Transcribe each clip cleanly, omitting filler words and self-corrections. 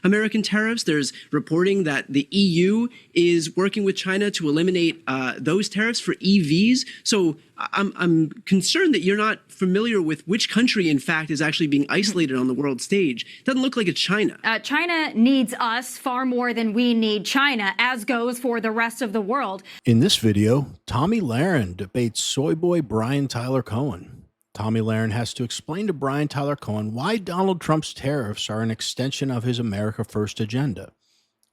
American tariffs. There's reporting that the EU is working with China to eliminate those tariffs for EVs. So I'm concerned that you're not familiar with which country, in fact, is actually being isolated on the world stage. Doesn't look like it's China. China needs us far more than we need China, as goes for the rest of the world. In this video, Tomi Lahren debates soy boy Brian Tyler Cohen. Tomi Lahren has to explain to Brian Tyler Cohen why Donald Trump's tariffs are an extension of his America First agenda.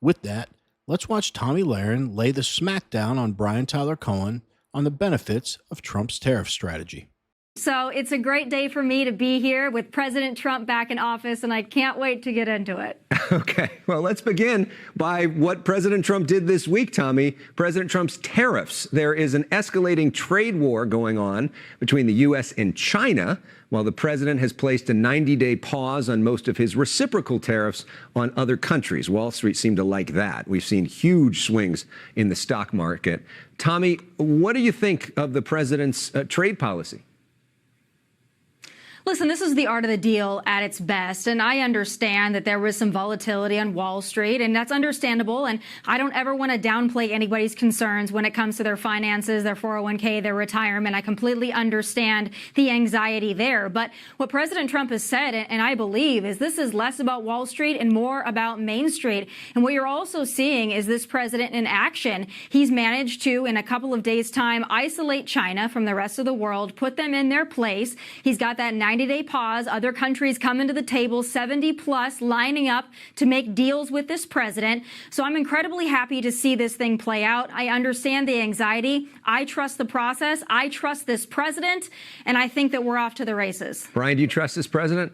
With that, let's watch Tomi Lahren lay the smackdown on Brian Tyler Cohen on the benefits of Trump's tariff strategy. So it's a great day for me to be here with President Trump back in office, and I can't wait to get into it. Okay, well, let's begin by what President Trump did this week, Tomi. President Trump's tariffs. There is an escalating trade war going on between the U.S. and China, while the president has placed a 90-day pause on most of his reciprocal tariffs on other countries. Wall Street seemed to like that. We've seen huge swings in the stock market. Tomi, what do you think of the president's trade policy? Listen, this is the art of the deal at its best, and I understand that there was some volatility on Wall Street, and that's understandable, and I don't ever want to downplay anybody's concerns when it comes to their finances, their 401k, their retirement. I completely understand the anxiety there, but what President Trump has said, and I believe, is this is less about Wall Street and more about Main Street, and what you're also seeing is this president in action. He's managed to, in a couple of days' time, isolate China from the rest of the world, put them in their place. He's got that 90-day pause. Other countries coming to the table, 70 plus, lining up to make deals with this president. So I'm incredibly happy to see this thing play out. I understand the anxiety. I trust the process. I trust this president. And I think that we're off to the races. Brian, do you trust this president?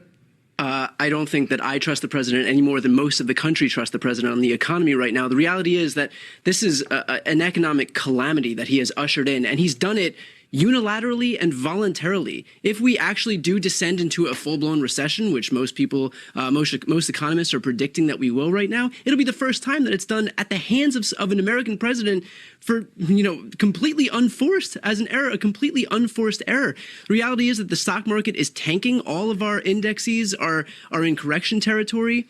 I don't think that I trust the president any more than most of the country trust the president on the economy right now. The reality is that this is an economic calamity that he has ushered in, and he's done it unilaterally and voluntarily. If we actually do descend into a full-blown recession, which most people, most economists are predicting that we will right now, it'll be the first time that it's done at the hands of an American president for, completely unforced as an error, a completely unforced error. The reality is that the stock market is tanking. All of our indexes are in correction territory.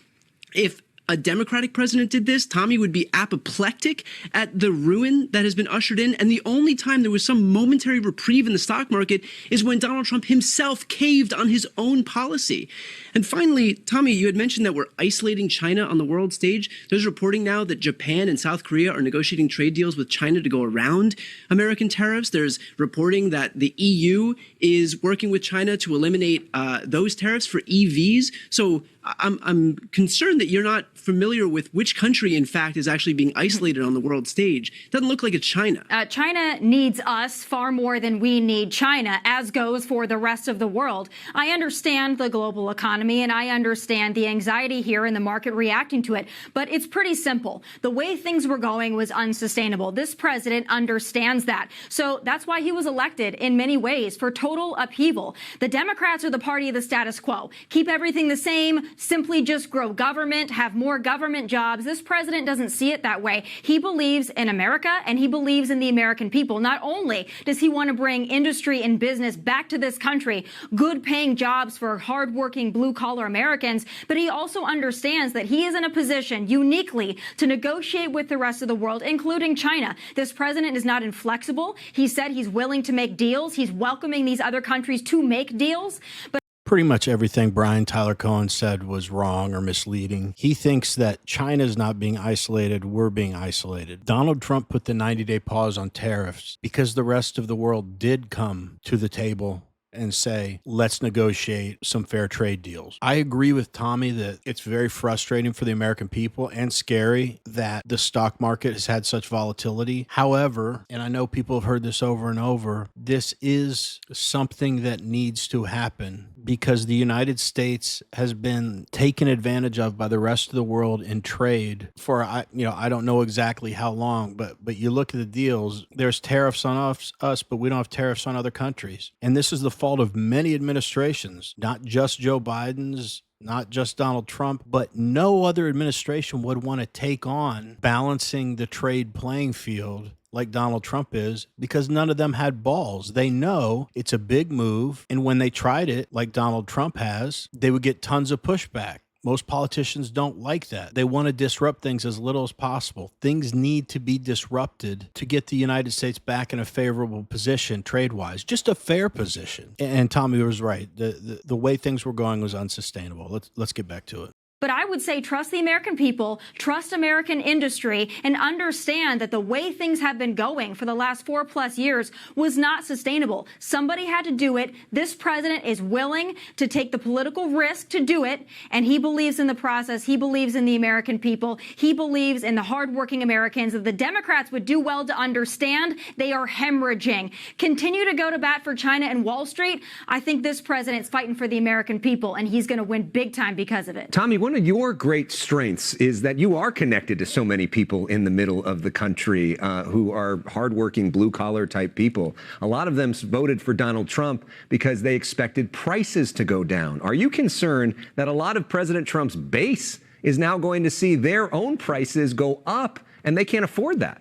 If a Democratic president did this, Tomi would be apoplectic at the ruin that has been ushered in. And the only time there was some momentary reprieve in the stock market is when Donald Trump himself caved on his own policy. And finally, Tomi, you had mentioned that we're isolating China on the world stage. There's reporting now that Japan and South Korea are negotiating trade deals with China to go around American tariffs. There's reporting that the EU is working with China to eliminate those tariffs for EVs. So I'm concerned that you're not familiar with which country, in fact, is actually being isolated on the world stage. Doesn't look like it's China. China needs us far more than we need China, as goes for the rest of the world. I understand the global economy, and I understand the anxiety here and the market reacting to it, but it's pretty simple. The way things were going was unsustainable. This president understands that. So that's why he was elected in many ways, for total upheaval. The Democrats are the party of the status quo. Keep everything the same, simply just grow government, have more government jobs. This president doesn't see it that way. He believes in America, and he believes in the American people. Not only does he want to bring industry and business back to this country, good paying jobs for hardworking blue-collar Americans, but he also understands that he is in a position uniquely to negotiate with the rest of the world, including China. This president is not inflexible. He said he's willing to make deals. He's welcoming these other countries to make deals. But Pretty much everything Brian Tyler Cohen said was wrong or misleading. He thinks that China's not being isolated, we're being isolated. Donald Trump put the 90-day pause on tariffs because the rest of the world did come to the table and say, let's negotiate some fair trade deals. I agree with Tomi that it's very frustrating for the American people and scary that the stock market has had such volatility. However, and I know people have heard this over and over, this is something that needs to happen because the United States has been taken advantage of by the rest of the world in trade for, I don't know exactly how long, but you look at the deals, there's tariffs on us, but we don't have tariffs on other countries. And this is the fault of many administrations, not just Joe Biden's, not just Donald Trump, but no other administration would want to take on balancing the trade playing field like Donald Trump is, because none of them had balls. They know it's a big move, and when they tried it, like Donald Trump has, they would get tons of pushback. Most politicians don't like that. They want to disrupt things as little as possible. Things need to be disrupted to get the United States back in a favorable position trade-wise, just a fair position. And Tommy was right. The way things were going was unsustainable. Let's get back to it. But I would say trust the American people, trust American industry, and understand that the way things have been going for the last 4+ years was not sustainable. Somebody had to do it. This president is willing to take the political risk to do it, and he believes in the process. He believes in the American people. He believes in the hardworking Americans that the Democrats would do well to understand they are hemorrhaging. Continue to go to bat for China and Wall Street. I think this president's fighting for the American people, and he's going to win big time because of it. Tommy, one of your great strengths is that you are connected to so many people in the middle of the country who are hardworking, blue-collar type people. A lot of them voted for Donald Trump because they expected prices to go down. Are you concerned that a lot of President Trump's base is now going to see their own prices go up and they can't afford that?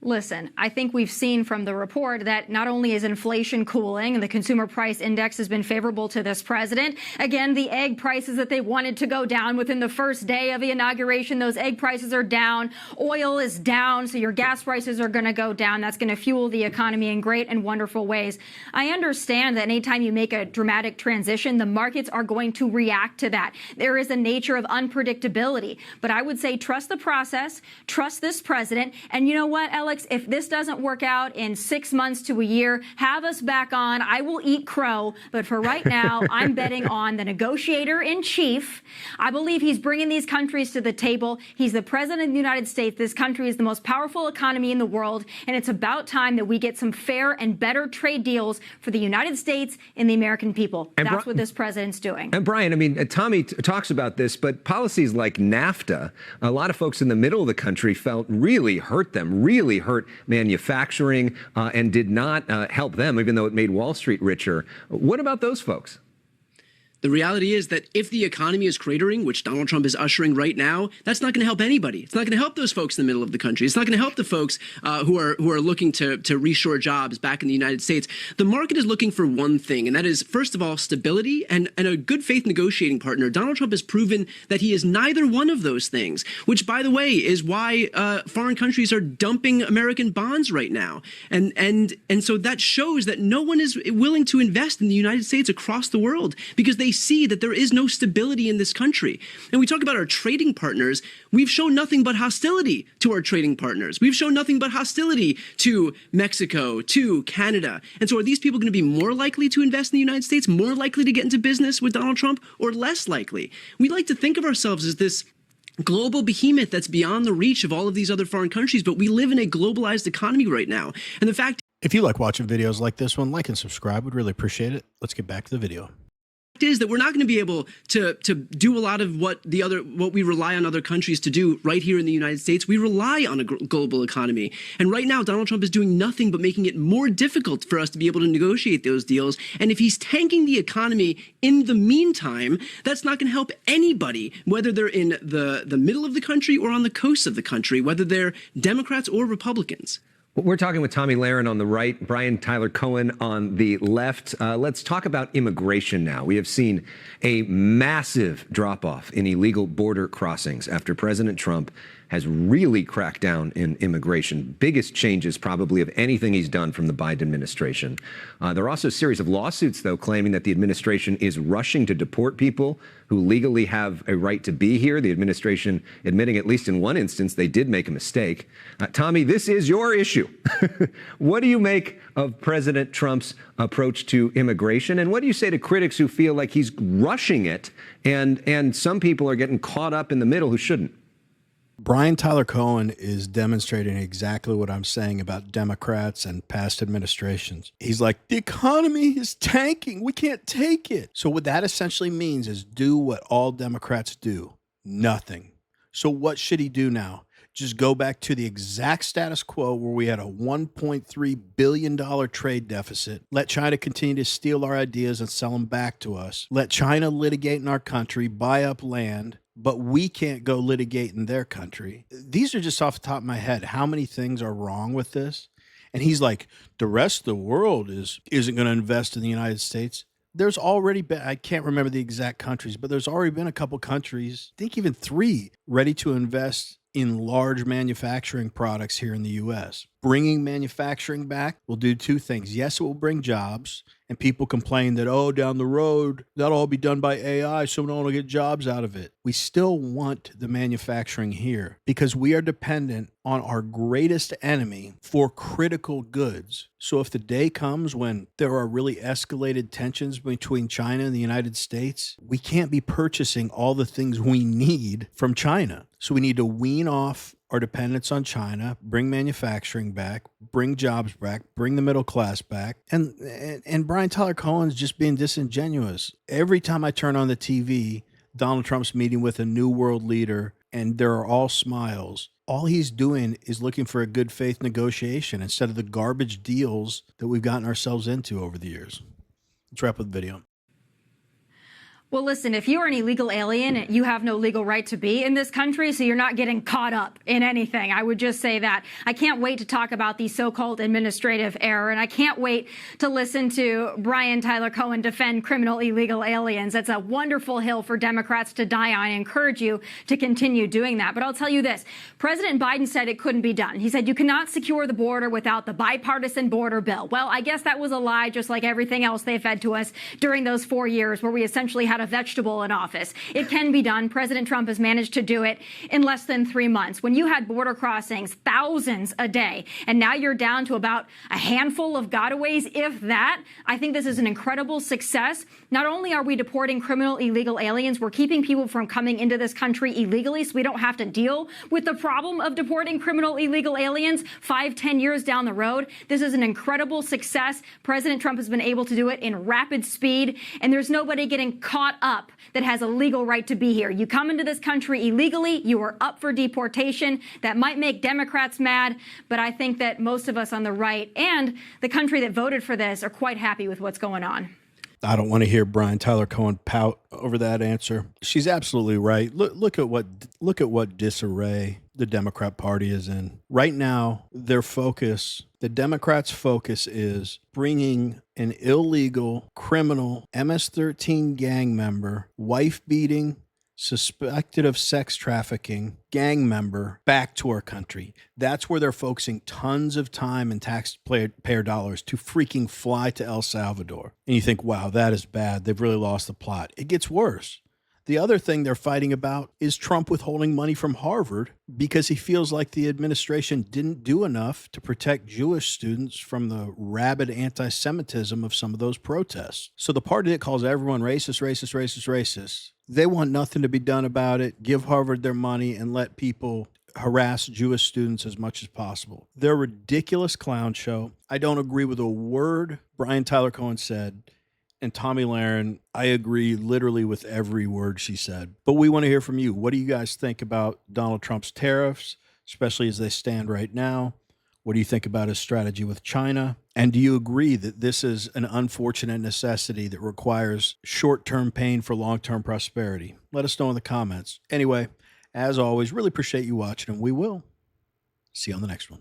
Listen, I think we've seen from the report that not only is inflation cooling and the consumer price index has been favorable to this president. Again, the egg prices that they wanted to go down within the first day of the inauguration, those egg prices are down. Oil is down, so your gas prices are going to go down. That's going to fuel the economy in great and wonderful ways. I understand that anytime you make a dramatic transition, the markets are going to react to that. There is a nature of unpredictability. But I would say trust the process, trust this president. And you know what, Alex? If this doesn't work out in 6 months to a year, have us back on. I will eat crow. But for right now, I'm betting on the negotiator in chief. I believe he's bringing these countries to the table. He's the president of the United States. This country is the most powerful economy in the world. And it's about time that we get some fair and better trade deals for the United States and the American people. And that's what this president's doing. And Brian, I mean, Tommy talks about this, but policies like NAFTA, a lot of folks in the middle of the country felt really hurt them, really hurt manufacturing and did not help them, even though it made Wall Street richer. What about those folks? The reality is that if the economy is cratering, which Donald Trump is ushering right now, that's not going to help anybody. It's not going to help those folks in the middle of the country. It's not going to help the folks who are looking to reshore jobs back in the United States. The market is looking for one thing, and that is, first of all, stability and a good faith negotiating partner. Donald Trump has proven that he is neither one of those things, which, by the way, is why foreign countries are dumping American bonds right now. And so that shows that no one is willing to invest in the United States across the world because they see that there is no stability in this country. And we talk about our trading partners. We've shown nothing but hostility to our trading partners. We've shown nothing but hostility to Mexico, to Canada. And so are these people going to be more likely to invest in the United States, more likely to get into business with Donald Trump, or less likely? We like to think of ourselves as this global behemoth that's beyond the reach of all of these other foreign countries, but we live in a globalized economy right now. And the fact If you like watching videos like this one, like and subscribe. We'd really appreciate it. Let's get back to the video. Is that we're not going to be able to do a lot of what we rely on other countries to do right here in the United States. We rely on a global economy. And right now, Donald Trump is doing nothing but making it more difficult for us to be able to negotiate those deals. And if he's tanking the economy in the meantime, that's not going to help anybody, whether they're in the middle of the country or on the coast of the country, whether they're Democrats or Republicans. We're talking with Tomi Lahren on the right, Brian Tyler Cohen on the left. Let's talk about immigration now. We have seen a massive drop-off in illegal border crossings after President Trump has really cracked down in immigration. Biggest changes probably of anything he's done from the Biden administration. There are also a series of lawsuits, though, claiming that the administration is rushing to deport people who legally have a right to be here. The administration admitting, at least in one instance, they did make a mistake. Tomi, this is your issue. What do you make of President Trump's approach to immigration? And what do you say to critics who feel like he's rushing it and some people are getting caught up in the middle who shouldn't? Brian Tyler Cohen is demonstrating exactly what I'm saying about Democrats and past administrations. He's like, the economy is tanking. We can't take it. So what that essentially means is do what all Democrats do, nothing. So what should he do now? Just go back to the exact status quo where we had a $1.3 billion trade deficit. Let China continue to steal our ideas and sell them back to us. Let China litigate in our country, buy up land, but we can't go litigate in their country. These are just off the top of my head. How many things are wrong with this? And he's like, the rest of the world isn't going to invest in the United States. there's already been, I can't remember the exact countries, but there's already been a couple countries, I think even 3, ready to invest in large manufacturing products here in the U.S. Bringing manufacturing back will do 2 things. Yes, it will bring jobs, and people complain that, oh, down the road, that'll all be done by AI, so no one will get jobs out of it. We still want the manufacturing here because we are dependent on our greatest enemy for critical goods. So if the day comes when there are really escalated tensions between China and the United States, we can't be purchasing all the things we need from China. So we need to wean off our dependence on China, bring manufacturing back, bring jobs back, bring the middle class back. And Brian Tyler Cohen's just being disingenuous. Every time I turn on the TV, Donald Trump's meeting with a new world leader, and there are all smiles. All he's doing is looking for a good faith negotiation instead of the garbage deals that we've gotten ourselves into over the years. Let's wrap with the video. Well, listen, if you're an illegal alien, you have no legal right to be in this country, so you're not getting caught up in anything. I would just say that. I can't wait to talk about the so-called administrative error, and I can't wait to listen to Brian Tyler Cohen defend criminal illegal aliens. That's a wonderful hill for Democrats to die on. I encourage you to continue doing that. But I'll tell you this. President Biden said it couldn't be done. He said you cannot secure the border without the bipartisan border bill. Well, I guess that was a lie, just like everything else they fed to us during those 4 years where we essentially had a vegetable in office. It can be done. President Trump has managed to do it in less than 3 months. When you had border crossings, thousands a day, and now you're down to about a handful of gotaways, if that, I think this is an incredible success. Not only are we deporting criminal illegal aliens, we're keeping people from coming into this country illegally so we don't have to deal with the problem of deporting criminal illegal aliens 5-10 years down the road. This is an incredible success. President Trump has been able to do it in rapid speed, and there's nobody getting caught up that has a legal right to be here. You come into this country illegally, you are up for deportation. That might make Democrats mad, but I think that most of us on the right and the country that voted for this are quite happy with what's going on. I don't want to hear Brian Tyler Cohen pout over that answer. She's absolutely right. Look at what disarray the Democrat Party is in. Right now, the Democrats' focus is bringing an illegal, criminal, MS-13 gang member, wife-beating, suspected of sex trafficking gang member back to our country. That's where they're focusing tons of time and taxpayer dollars to freaking fly to El Salvador. And you think, wow, that is bad. They've really lost the plot. It gets worse. The other thing they're fighting about is Trump withholding money from Harvard because he feels like the administration didn't do enough to protect Jewish students from the rabid anti-Semitism of some of those protests. So the party that calls everyone racist, they want nothing to be done about it, give Harvard their money, and let people harass Jewish students as much as possible. They're a ridiculous clown show. I don't agree with a word Brian Tyler Cohen said. And Tomi Lahren, I agree literally with every word she said. But we want to hear from you. What do you guys think about Donald Trump's tariffs, especially as they stand right now? What do you think about his strategy with China? And do you agree that this is an unfortunate necessity that requires short-term pain for long-term prosperity? Let us know in the comments. Anyway, as always, really appreciate you watching, and we will see you on the next one.